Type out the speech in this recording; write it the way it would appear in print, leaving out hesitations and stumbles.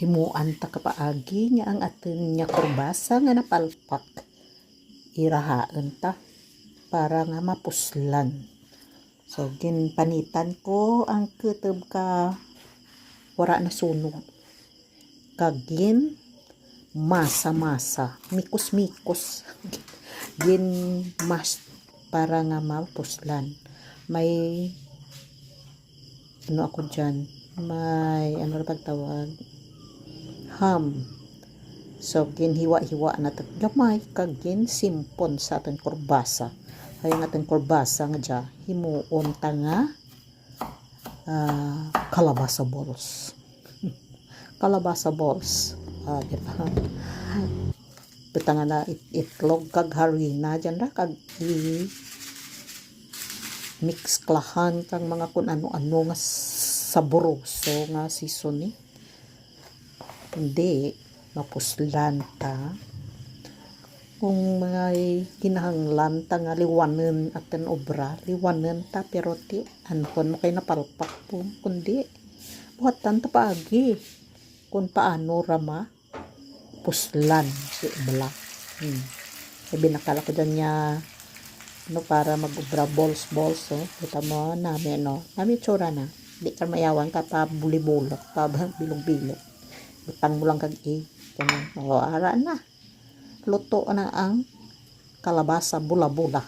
himuan ta kapaagi niya ang atin niya kurbasa nga napalpak. Irahaan ta para nga mapuslan. So ginpanitan ko ang kutob ka wara na sunog. Kagin masa-masa, mikos-mikos. Gin mas para nga mapuslan. May ano ako dyan, may ano na pagtawag, ham. So ginhiwa-hiwa na gamay kagin simpon sa ating kurbasa. Ay nga ating kurbasa nga dya himuon ta nga kalabasa balls. Kalabasa balls. Diba? Butang na itlog kag harina dyan ra kag mix klahan kang mga kun ano-ano nga saboroso nga seasoning. Hindi mapuslan ta kung may kinahanglan ta nga liwanen aten obra, liwanen ta pero ti anhon mo kay napalpak po kundi buhatan ta paagi kung paano rama puslan si bala. Binakala ko dyan niya no, para mag-ubra balls so kita mo namin no, namin tsura na di ka mayawan ka pa bulibulok pa bilog-bilog, butang mo lang kag ganun. Ara na luto na ang kalabasa bula-bula.